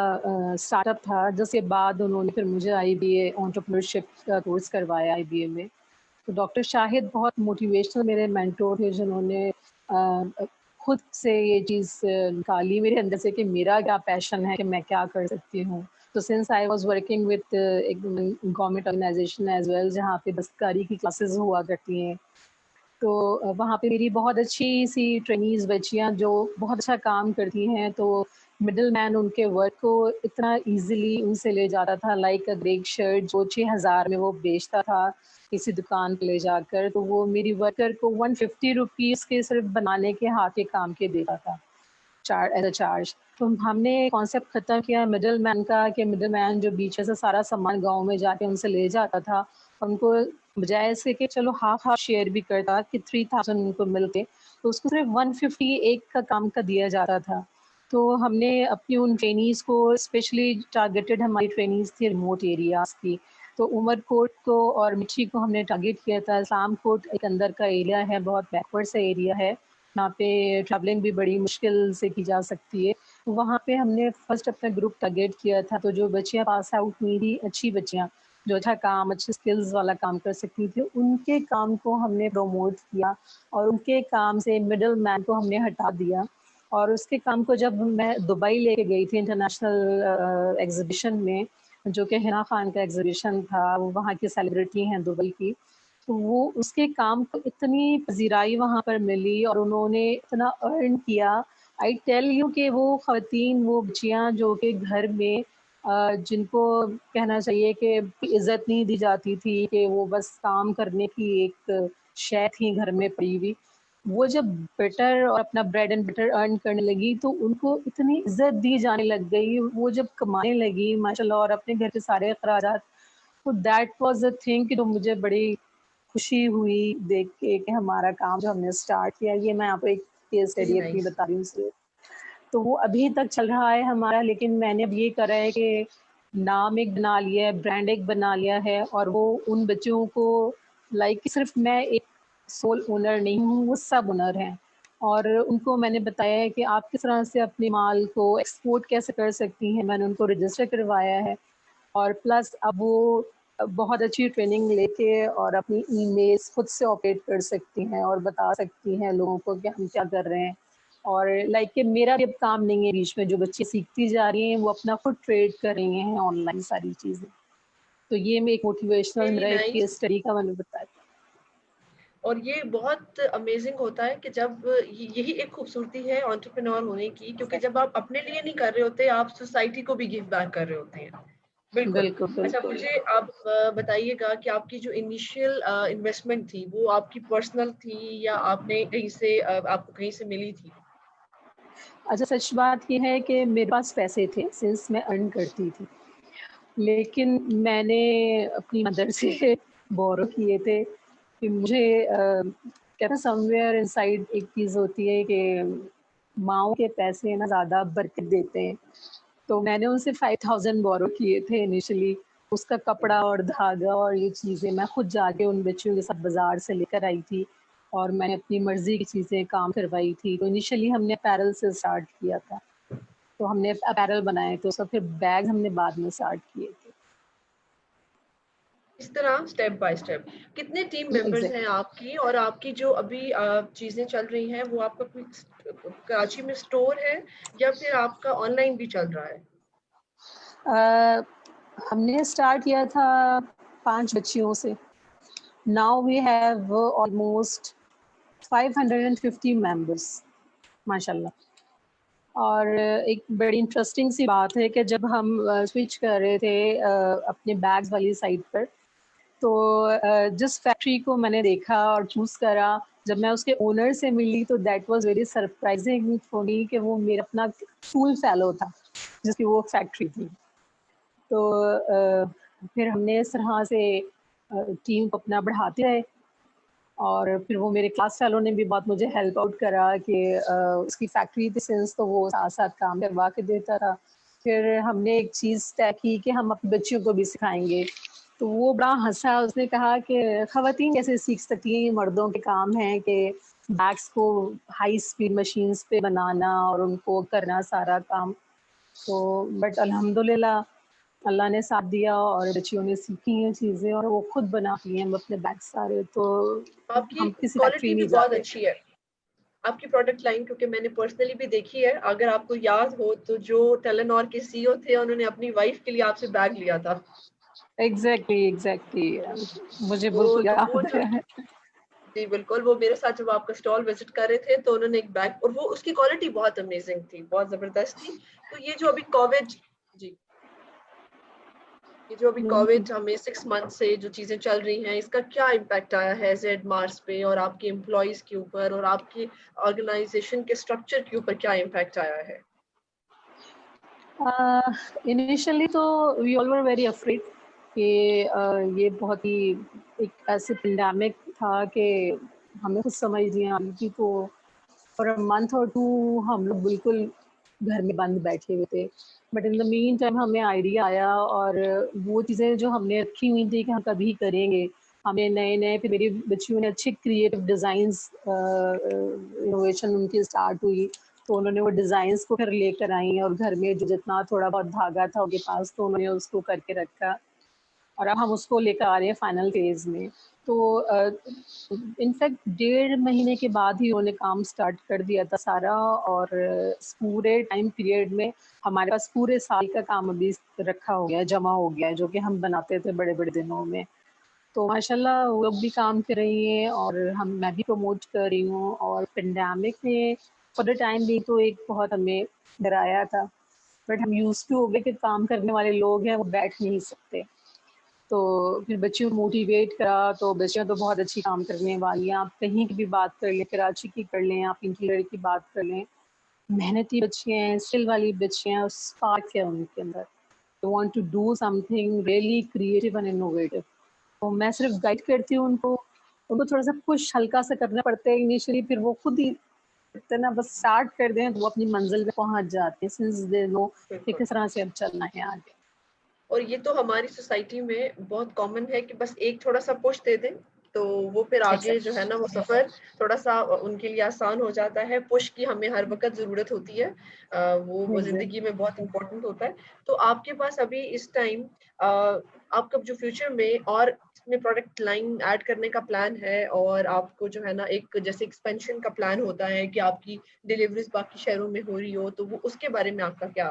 اسٹارٹ اپ تھا, جس کے بعد انہوں نے پھر مجھے IBA انٹرپرینورشپ کا کورس کروایا IBA میں. تو ڈاکٹر شاہد بہت موٹیویشنل میرے مینٹور تھے, جنہوں نے خود سے یہ چیز نکالی میرے اندر سے کہ میرا کیا پیشن ہے کہ میں کیا کر سکتی ہوں. تو since I was working with ایک گورنمنٹ آرگنائزیشن ایز ویل جہاں پہ دستکاری کی کلاسز ہوا کرتی ہیں, تو وہاں پہ میری بہت اچھی سی ٹرینیز بچیاں جو بہت اچھا کام کرتی ہیں, تو مڈل مین ان کے ورک کو اتنا ایزیلی ان سے لے جاتا تھا. لائک ایک شرٹ جو 6,000 میں وہ بیچتا تھا کسی دکان پہ لے جا کر, تو وہ میری ورکر کو 150 روپیز کے صرف بنانے کے ہاتھ کے کام کے دیتا تھا ایز اے چارج. تو ہم نے کانسیپٹ ختم کیا مڈل مین کا کہ مڈل مین جو بیچ سے سارا سامان گاؤں میں جا کے ان سے لے جاتا تھا, ان کو بجائے اس کے کہ چلو ہاف شیئر بھی کرتا کہ 3,000 ان کو ملتے, تو اس کو صرف 150 ایک کا کام کا دیا جاتا تھا. تو ہم نے اپنی ان ٹرینیز کو اسپیشلی ٹارگیٹڈ, ہماری ٹرینیز تھی ریموٹ ایریاز کی, تو عمر کوٹ کو اور مچھی کو ہم نے ٹارگیٹ کیا تھا. اسلام کوٹ ایک اندر کا ایریا ہے, بہت بیکورڈ سا ایریا ہے, یہاں پہ ٹریولنگ بھی بڑی مشکل سے کی جا سکتی ہے. وہاں پہ ہم نے فرسٹ اپنا گروپ ٹارگیٹ کیا تھا. تو جو بچیاں پاس آؤٹ ہوئی تھی, اچھی بچیاں جو اچھا کام, اچھے اسکلز والا کام کر سکتی تھی, ان کے کام کو ہم نے پروموٹ کیا اور ان کے کام سے مڈل مین کو ہم نے ہٹا دیا. اور اس کے کام کو جب میں دبئی لے کے گئی تھی انٹرنیشنل ایگزیبیشن میں, جو کہ حنا خان کا ایگزیبیشن تھا, وہ وہاں کی سیلیبریٹی ہیں دبئی کی, تو وہ اس کے کام کو اتنی پذیرائی وہاں پر ملی اور انہوں نے اتنا ارن کیا. آئی ٹیل یو کہ وہ خواتین, وہ بچیاں جو کہ گھر میں جن کو کہنا چاہیے کہ عزت نہیں دی جاتی تھی, کہ وہ بس کام کرنے کی ایک شے تھی گھر میں پڑی ہوئی, وہ جب بیٹر اور اپنا بریڈ اینڈ بٹر ارن کرنے لگی تو ان کو اتنی عزت دی جانے لگ گئی. وہ جب کمانے لگی ماشاء اللہ اور اپنے گھر کے سارے اخراجات, تو دیٹ واز اے تھنگ کہ جو مجھے بڑی خوشی ہوئی دیکھ کے کہ ہمارا کام جو ہم نے اسٹارٹ کیا. یہ میں آپ کو ایک کیس اسٹڈی اپنی نائس. بتا رہی ہوں سے, تو وہ ابھی تک چل رہا ہے ہمارا. لیکن میں نے اب یہ کرا ہے کہ نام ایک بنا لیا ہے, برانڈ ایک بنا لیا ہے, اور وہ ان بچوں کو لائک صرف میں ایک سول اونر نہیں ہوں, وہ سب اونر ہیں. اور ان کو میں نے بتایا ہے کہ آپ کس طرح سے اپنے مال کو ایکسپورٹ کیسے کر سکتی ہیں. میں نے ان کو رجسٹر کروایا ہے, اور پلس اب وہ بہت اچھی ٹریننگ لے کے اور اپنی ای میلس خود سے آپریٹ کر سکتی ہیں اور بتا سکتی ہیں لوگوں کو کہ ہم کیا کر رہے ہیں. اور لائک کہ میرا بھی اب کام نہیں ہے بیچ میں, جو بچے سیکھتی جا رہی ہیں وہ اپنا خود ٹریڈ کر رہی ہیں آن لائن ساری چیزیں. تو یہ میں ایک موٹیویشنل Really میرا ایک nice. کیس اسٹڈی کا میں نے بتایا. اور یہ بہت امیزنگ ہوتا ہے کہ جب یہی ایک خوبصورتی ہے انٹرپرینور ہونے کی, کیونکہ جب آپ اپنے لیے نہیں کر رہے ہوتے, آپ سوسائٹی کو بھی گیو بیک کر رہے ہوتے ہیں. بالکل. بالکل اچھا, بالکل. مجھے آپ بتائیے گا کہ آپ کی جو انیشیل انویسٹمنٹ تھی وہ آپ کی پرسنل تھی یا آپ نے کہیں سے آپ کو کہیں سے ملی تھی؟ اچھا, سچ بات یہ ہے کہ میرے پاس پیسے تھے سنس میں ارن کرتی تھی, لیکن میں نے اپنی مدر سے بورو کیے تھے کہ مجھے کہتے ہیں سم ویئر ان سائڈ ایک چیز ہوتی ہے کہ ماؤں کے پیسے نا زیادہ برکت دیتے ہیں. تو میں نے ان سے 5,000 بورو کیے تھے انیشلی. اس کا کپڑا اور دھاگا اور یہ چیزیں میں خود جا کے ان بچوں کے ساتھ بازار سے لے کر آئی تھی, اور میں نے اپنی مرضی کی چیزیں کام کروائی تھی. تو انیشلی ہم نے اپیرل سے اسٹارٹ کیا تھا, تو ہم نے اپیرل بنائے تھے, اس کا پھر بیگ ہم نے بعد میں اسٹارٹ کیے تھے. اس طرح اسٹیپ بائی اسٹیپ. کتنے ٹیم ممبرز ہیں آپ کی, اور آپ کی جو ابھی چیزیں چل رہی ہیں وہ آپ کا کوئی کراچی میں اسٹور ہے یا پھر آپ کا آن لائن بھی چل رہا ہے؟ ہم نے اسٹارٹ کیا تھا 5 بچیوں سے. Now we have almost 550 members ماشاء اللہ. اور ایک بڑی انٹرسٹنگ سی بات ہے کہ جب ہم سوئچ کر رہے تھے اپنے بیگز والی سائٹ پر, تو جس فیکٹری کو میں نے دیکھا اور چوز کرا, جب میں اس کے اونر سے ملی تو that was very surprising for me کہ وہ میرا اپنا اسکول فیلو تھا جس کی وہ فیکٹری تھی. تو پھر ہم نے اس طرح سے ٹیم کو اپنا بڑھاتے رہے, اور پھر وہ میرے کلاس فیلو نے بھی بہت مجھے ہیلپ آؤٹ کرا کہ اس کی فیکٹری تھی سینس, تو وہ ساتھ ساتھ کام کروا کے دیتا تھا. پھر ہم نے ایک چیز طے کی کہ ہم اپنے بچیوں کو بھی سکھائیں گے. تو وہ بڑا ہنسا, اس نے کہا کہ خواتین کیسے سیکھ سکتی ہیں, یہ مردوں کے کام ہے کہ بیگس کو ہائی اسپیڈ مشینس پہ بنانا اور ان کو کرنا سارا کام. تو بٹ الحمدللہ اللہ نے ساتھ دیا اور بچیوں نے سیکھی ہیں چیزیں اور وہ خود بناتی ہیں اپنے بیگ سارے. تو آپ کی ہم کسی فیکٹری کوالٹی بھی نہیں بہت جاتے. اچھی ہے. آپ کی پروڈکٹ لائن کیونکہ میں نے پرسنلی بھی دیکھی ہے, اگر آپ کو یاد ہو تو جو ٹیلنور کے سی او تھے انہوں نے اپنی وائف کے لیے آپ سے بیگ لیا تھا. ایگزیکٹلی مجھے بالکل تو وہ یاد جو, ہے. جی بالکل, وہ میرے ساتھ جب آپ کا اسٹال وزٹ کر رہے تھے تو انہوں نے ایک بیگ, اور وہ اس کی کوالٹی بہت امیزنگ تھی, بہت زبردست تھی. تو یہ جو ابھی کووڈ, جی یہ جو ابھی کووڈ ہمیں 6 منتھ سے جو چیزیں چل رہی ہیں, اس کا کیا امپیکٹ آیا ہے زیڈ مارس پہ, اور آپ کے امپلائیز کے اوپر, اور آپ کی آرگنائزیشن کے اسٹرکچر کے اوپر کیا امپیکٹ آیا ہے؟ انیشلی تو وی آل ور ویری افریڈ کہ یہ بہت ہی ایک ایسے پینڈیمک تھا کہ ہمیں کچھ سمجھ نہیں آ رہی تھی. تو فار اے منتھ اور 2 ہم لوگ بالکل گھر میں بند بیٹھے ہوئے تھے. But in the meantime ہمیں آئیڈیا آیا, اور وہ چیزیں جو ہم نے رکھی ہوئی تھی کہ ہم کبھی کریں گے, ہمیں نئے پھر میری بچیوں نے اچھے کریٹو ڈیزائنس انوویشن ان کی اسٹارٹ ہوئی, تو انہوں نے وہ ڈیزائنس کو پھر لے کر آئیں, اور گھر میں جو جتنا تھوڑا بہت دھاگا تھا ان کے پاس تو انہوں نے اس کو کر کے رکھا, اور اب ہم اس کو لے کر آ رہے ہیں فائنل فیز میں. تو انفیکٹ 1.5 مہینے کے بعد ہی انہوں نے کام اسٹارٹ کر دیا تھا سارا, اور پورے ٹائم پیریڈ میں ہمارے پاس پورے سال کا کام ابھی رکھا ہو گیا, جمع ہو گیا, جو کہ ہم بناتے تھے بڑے بڑے دنوں میں. تو ماشاء اللہ وہ لوگ بھی کام کر رہی ہیں, اور میں بھی پروموٹ کر رہی ہوں. اور پینڈیمک نے فور دا ٹائم بھی تو ایک بہت ہمیں ڈرایا تھا, بٹ ہم یوز ٹو ہو گئے کہ کام کرنے والے لوگ ہیں وہ بیٹھ نہیں سکتے. تو پھر بچیوں کو موٹیویٹ کرا, تو بچیاں تو بہت اچھی کام کرنے والی ہیں. آپ کہیں کی بھی بات کر لیں, کراچی کی کر لیں, آپ انٹیریئر کی بات کر لیں, محنتی بچیاں ہیں, اسکل والی بچیاں ہیں, اسپارک ہے ان کے اندر. They want to do something really creative and innovative. تو میں صرف گائڈ کرتی ہوں ان کو تھوڑا سا پش ہلکا سا کرنا پڑتا ہے انیشلی, پھر وہ خود ہی اتنا بس اسٹارٹ کر دیں تو وہ اپنی منزل پہ پہنچ جاتے ہیں, سنس دے نو کہ کس طرح سے اب چلنا ہے آگے. اور یہ تو ہماری سوسائٹی میں بہت کامن ہے کہ بس ایک تھوڑا سا پش دے دیں تو وہ پھر آگے جو ہے نا وہ سفر تھوڑا سا ان کے لیے آسان ہو جاتا ہے. پش کی ہمیں ہر وقت ضرورت ہوتی ہے, وہ زندگی میں بہت امپورٹنٹ ہوتا ہے. تو آپ کے پاس ابھی اس ٹائم آپ کا جو فیوچر میں اور اس میں پروڈکٹ لائن ایڈ کرنے کا پلان ہے, اور آپ کو جو ہے نا ایک جیسے ایکسپینشن کا پلان ہوتا ہے کہ آپ کی ڈیلیوریز باقی شہروں میں ہو رہی ہو, تو وہ اس کے بارے میں آپ کا کیا؟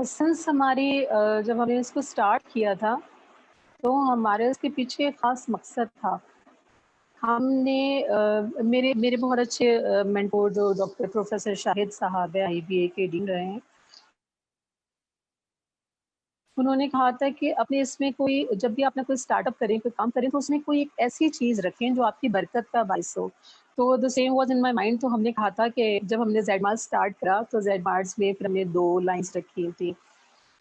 سنس ہماری جب ہم نے اس کو اسٹارٹ کیا تھا تو ہمارے اس کے پیچھے ایک خاص مقصد تھا. ہم نے میرے بہت اچھے مینٹور جو ڈاکٹر پروفیسر شاہد صاحب ہے, IBA کے ڈین رہے ہیں, انہوں نے کہا تھا کہ اپنے اس میں کوئی جب بھی آپ نے کوئی اسٹارٹ اپ کریں, کوئی کام کریں, تو اس میں کوئی ایک ایسی چیز رکھیں جو آپ کی برکت کا باعث ہو. تو the same was in my mind. تو ہم نے کہا تھا کہ جب ہم نے زیڈ مارٹ اسٹارٹ کرا تو زیڈ مارٹس میں پھر ہم نے 2 لائنس رکھی تھی.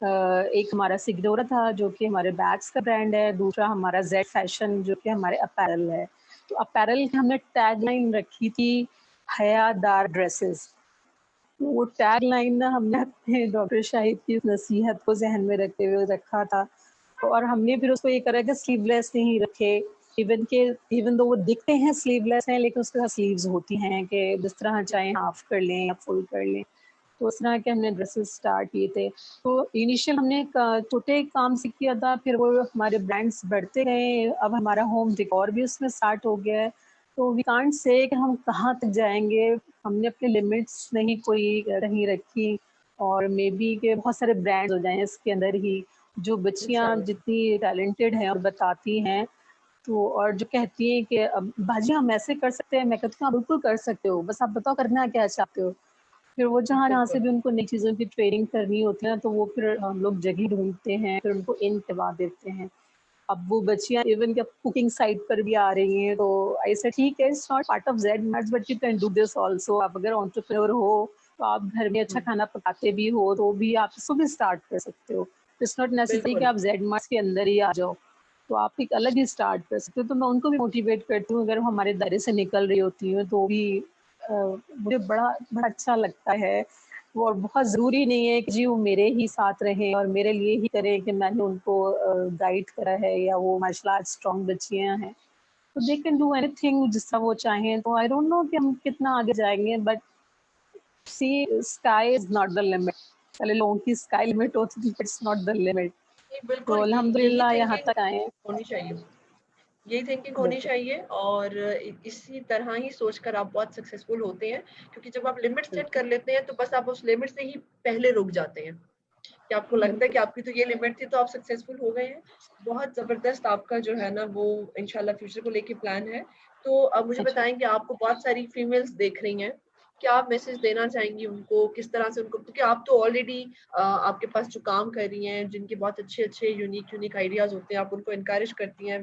ایک ہمارا سگنورا تھا جو کہ ہمارے بیگس کا برانڈ ہے, دوسرا ہمارا زیڈ فیشن جو کہ ہمارے اپیرل ہے. تو اپیرل کی ہم نے ٹیگ لائن رکھی تھی حیا دار ڈریسز. وہ ٹیگ لائن نا ہم نے اپنے ڈاکٹر شاہد کی نصیحت کو ذہن میں رکھتے ہوئے رکھا تھا, اور ہم نے پھر اس کو یہ کرا کہ سلیو لیس نہیں رکھے. ایون دو وہ دکھتے ہیں سلیو لیس ہیں, لیکن اس کے ساتھ سلیوز ہوتی ہیں کہ جس طرح چاہیں ہاف کر لیں یا فل کر لیں. تو اس طرح کے ہم نے ڈریسز اسٹارٹ کیے تھے. تو انیشیل ہم نے چھوٹے کام سے کیا تھا, پھر وہ ہمارے برانڈس بڑھتے گئے. اب ہمارا ہوم ڈیکور بھی اس میں اسٹارٹ ہو گیا ہے. تو وی کانٹ سے کہ ہم کہاں تک جائیں گے. ہم نے اپنے لمٹس نہیں کوئی کہیں رکھی, اور مے بی کہ بہت سارے برانڈ ہو جائیں اس کے اندر ہی. جو بچیاں جتنی ٹیلنٹڈ ہیں اور بتاتی ہیں تو, اور جو کہتی ہیں کہ باجی ہم ایسے کر سکتے ہیں, میں کہتی ہوں آپ بالکل کر سکتے ہو, بس آپ بتاؤ کرنا کیا چاہتے ہو. پھر وہ جہاں سے بھی ان کو نئی چیزوں کی ٹریننگ کرنی ہوتی ہے, تو وہ پھر ہم لوگ جگہ ڈھونڈتے ہیں, پھر ان کو انتباہ دیتے ہیں. اب وہ بچیاں ایون کہ کوکنگ سائٹ پر بھی آ رہی ہیں, تو ایسا ٹھیک ہے, it's not part of Z Marts but you can do this also. آپ اگر انٹرپرینور ہو تو آپ گھر میں اچھا کھانا پکاتے بھی ہو تو بھی آپ اس کو بھی اسٹارٹ کر سکتے ہو. اٹس ناٹ نیسیسری کہ آپ زیڈ مارٹس کے اندر ہی آ جاؤ, تو آپ ایک الگ ہی اسٹارٹ کر سکتے ہو. تو میں ان کو بھی موٹیویٹ کرتی ہوں, اگر وہ ہمارے دائرے سے نکل رہی ہوتی ہیں تو بھی مجھے بڑا اچھا لگتا ہے. اور بہت ضروری نہیں ہے کہ جی وہ میرے ہی ساتھ رہیں اور میرے لیے ہی کریں کہ میں نے ان کو گائیڈ کرا ہے, یا وہ ماشاء اللہ اسٹرانگ بچیاں ہیں تو they can do any thing جس طرح وہ چاہیں. تو آئی ڈونٹ نو کہ ہم کتنا آگے جائیں گے, but see sky is not the limit. پہلے لوگوں کی اسکائی لمٹ ہوتی تھی, اٹس ناٹ دا لمٹ. تو بالکل, الحمد یہی للہ یہاں تھنکنگ تک آئے ہیں. ہونی چاہیے. یہی تھنکنگ ہونی چاہیے اور اسی طرح ہی سوچ کر آپ بہت سکسیزفل ہوتے ہیں, کیونکہ جب آپ لمٹ سیٹ کر لیتے ہیں تو بس آپ اس لمٹ سے ہی پہلے رک جاتے ہیں کہ آپ کو لگتا ہے کہ آپ کی تو یہ لمٹ تھی تو آپ سکسیزفل ہو گئے ہیں. بہت زبردست آپ کا جو ہے نا وہ انشاءاللہ فیوچر کو لے کے پلان ہے. تو اب مجھے بتائیں کہ آپ کو بہت ساری فیمیلز دیکھ رہی ہیں, کیا آپ میسج دینا چاہیں گی ان کو, کس طرح سے ان کو, کیونکہ آپ تو آلریڈی آپ کے پاس جو کام کر رہی ہیں جن کے بہت اچھے یونیک آئیڈیاز ہوتے ہیں, آپ ان کو انکریج کرتی ہیں,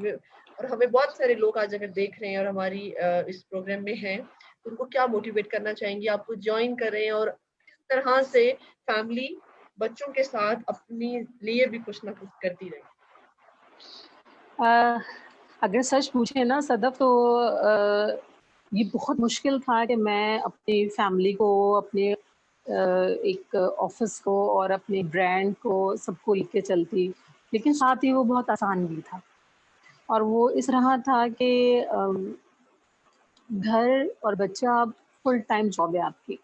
اور ہمیں بہت سارے لوگ آج اگر دیکھ رہے ہیں اور ہماری اس پروگرام میں ہیں تو ان کو کیا موٹیویٹ کرنا چاہیں گی آپ کو جوائن کریں اور اس طرح سے فیملی بچوں کے ساتھ اپنی لیے بھی کچھ نہ کچھ کرتی رہے؟ اگر سچ پوچھے نا صدف تو یہ بہت مشکل تھا کہ میں اپنی فیملی کو, اپنے ایک آفس کو اور اپنے برانڈ کو سب کو لے کے چلتی, لیکن ساتھ ہی وہ بہت آسان بھی تھا. اور وہ اس رہا تھا کہ گھر اور بچہ فل ٹائم جاب ہے آپ کی,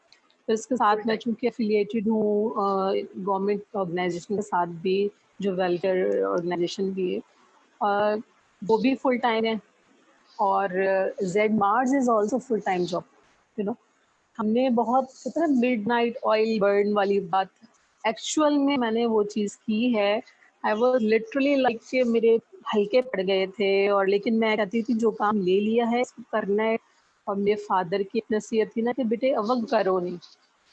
پھر اس کے ساتھ میں چونکہ افیلیٹڈ ہوں گورنمنٹ آرگنائزیشن کے ساتھ بھی جو ویلفیئر آرگنائزیشن بھی ہے, وہ بھی فل ٹائم ہے, اور Z Mars is also full time job. You know ہم نے بہت کتنا مڈ نائٹ آئل برن والی بات ایکچوئل میں نے وہ چیز کی ہے. آئی واز لٹرلی لائک کہ میرے ہلکے پڑ گئے تھے, اور لیکن میں کہتی تھی جو کام لے لیا ہے اس کو کرنا ہے. اور میرے فادر کی نصیحت تھی نا کہ بیٹے اوقت کرو نہیں,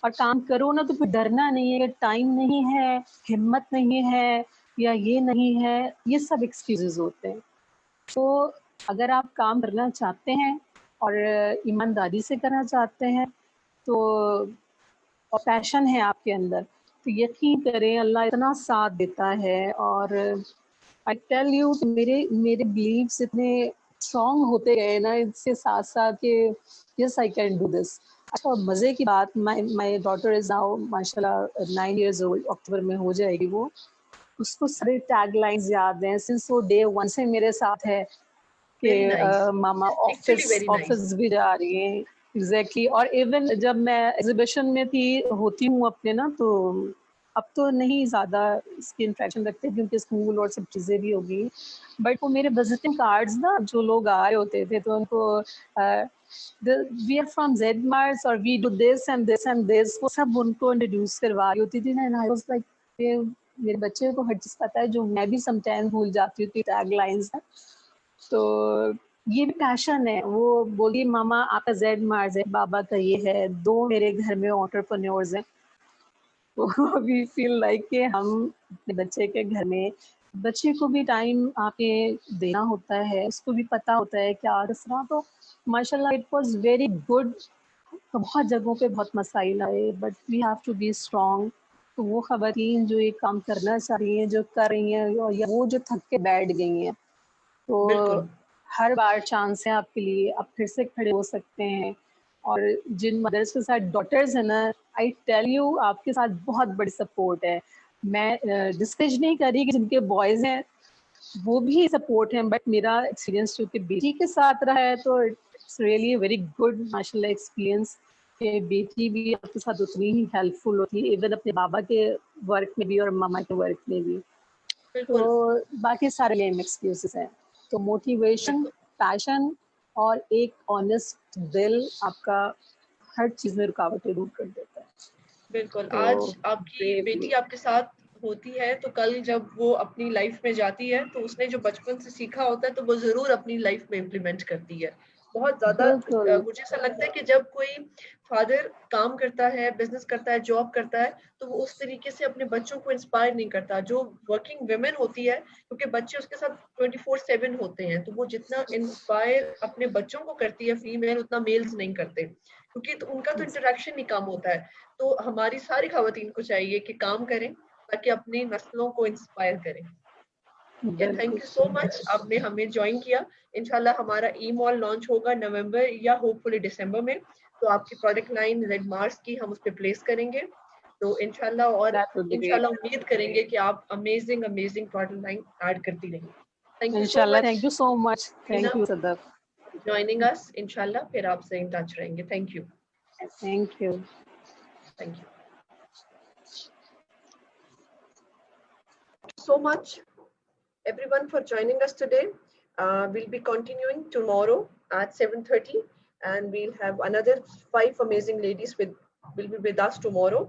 اور کام کرو نا تو پھر ڈرنا نہیں ہے, ٹائم نہیں ہے, ہمت نہیں ہے, یا یہ نہیں ہے, یہ سب ایکسکیوزز ہوتے ہیں. تو اگر آپ کام کرنا چاہتے ہیں اور ایمانداری سے کرنا چاہتے ہیں تو, اور پیشن ہے آپ کے اندر, تو یقین کریں اللہ اتنا ساتھ دیتا ہے. اور آئی ٹیل یو میرے بلیفس اتنے اسٹرانگ ہوتے گئے نا اس کے ساتھ ساتھ کہ یس آئی کین ڈو دس. اچھا مزے کی بات, مائی ڈاٹر از ناؤ ماشاء اللہ 9 years old, اکتوبر میں ہو جائے گی وہ. اس کو سارے ٹیگ لائنز یاد ہیں سنس وہ ڈے 1 سے میرے ساتھ ہے کہ ماما آفس بھی جا رہی ہیں. ایگزیکٹلی. اور ایون جب میں ایگزیبیشن میں ہوتی ہوں اپنے نا, تو اب تو نہیں زیادہ اس کی انٹریکشن رکھتے کیونکہ اسکول اور سب چیزیں بھی ہوگی, بٹ وہ میرے وزٹنگ کارڈز نا جو لوگ آ رہے ہوتے تھے تو ان کو we are from Z Mars اور we do this and this and this, وہ سب ان کو انٹروڈیوس کروا رہی ہوتی تھی نا. آئی واز لائک میرے بچے کو ہر چیز پتا ہے جو میں بھی سم ٹائم بھول جاتی ہوں, ٹیگ لائنز ہیں. تو یہ بھی پیشن ہے. وہ بولی ماما آپ کا زیڈ مارز ہے, بابا کا یہ ہے, 2 میرے گھر میں انٹرپرینیورز ہیں. تو وی فیل لائک کہ ہم اپنے بچے کے گھر میں, بچے کو بھی ٹائم آپ کے دینا ہوتا ہے, اس کو بھی پتا ہوتا ہے کیا کس طرح. تو ماشاء اللہ اٹ واز ویری گڈ. بہت جگہوں پہ بہت مسائل آئے, but we have to be strong. تو وہ خواتین جو یہ کام کرنا چاہ رہی ہیں, جو کر رہی ہیں, یا وہ جو تھک کے بیٹھ گئی ہیں, تو ہر بار چانس ہے آپ کے لیے, آپ پھر سے کھڑے ہو سکتے ہیں. اور جن مدرس کے ساتھ ڈاٹرز ہیں نا, آئی ٹیل یو آپ کے ساتھ بہت بڑی سپورٹ ہے. میں ڈسکریج نہیں کر رہی کہ جن کے بوائز ہیں وہ بھی سپورٹ ہیں, بٹ میرا ایکسپیرینس چونکہ بیٹی کے ساتھ رہا ہے تو اٹس ریئلی ویری گڈ ماشاء اللہ ایکسپیرینس کہ بیٹی بھی آپ کے ساتھ اتنی ہی ہیلپ فل ہوتی ہے, ایون اپنے بابا کے ورک میں بھی اور ماما کے ورک میں بھی. تو باقی سارے لیم ایکسکیوزز ہیں. تو موٹیویشن, پیشن اور ایک آنےسٹ دل آپ کا ہر چیز میں رکاوٹیں دور کر دیتا ہے. بالکل. آج آپ کی بیٹی آپ کے ساتھ ہوتی ہے تو کل جب وہ اپنی لائف میں جاتی ہے تو اس نے جو بچپن سے سیکھا ہوتا ہے تو وہ ضرور اپنی لائف میں امپلیمنٹ کرتی ہے. بہت زیادہ مجھے ایسا لگتا ہے کہ جب کوئی فادر کام کرتا ہے, بزنس کرتا ہے, جاب کرتا ہے, تو وہ اس طریقے سے اپنے بچوں کو انسپائر نہیں کرتا. جو ورکنگ ویمن ہوتی ہے, کیونکہ بچے اس کے ساتھ 24/7 ہوتے ہیں, تو وہ جتنا انسپائر اپنے بچوں کو کرتی ہے فیمیل, اتنا میلز نہیں کرتے, کیونکہ ان کا تو انٹریکشن ہی کام ہوتا ہے. تو ہماری ساری خواتین کو چاہیے کہ کام کریں تاکہ اپنی نسلوں کو انسپائر کریں. تھینک یو سو مچ, آپ نے ہمیں جوائن کیا. انشاءاللہ ہمارا ای مال لانچ ہوگا نومبر یا ہوپ فلی دسمبر میں, تو آپ کی پروڈکٹ لائن زیڈ مارس کی ہم اس پہ پلیس کریں گے. تو انشاءاللہ, اور انشاءاللہ امید کریں گے کہ آپ امیزنگ پروڈکٹ لائن ایڈ کرتی رہیں. Thank you so much. Thank you so much. Thank you Sadaf. Joining us. انشاءاللہ پھر آپ سے ان ٹچ رہیں گے. Thank you. Thank you. Thank you so much everyone for joining us today. We'll be continuing tomorrow at 7:30, and we'll have another 5 amazing ladies will be with us tomorrow.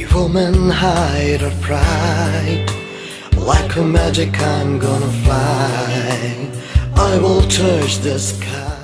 Evil men hide her pride. Like a magic I'm gonna fly. I will touch the sky.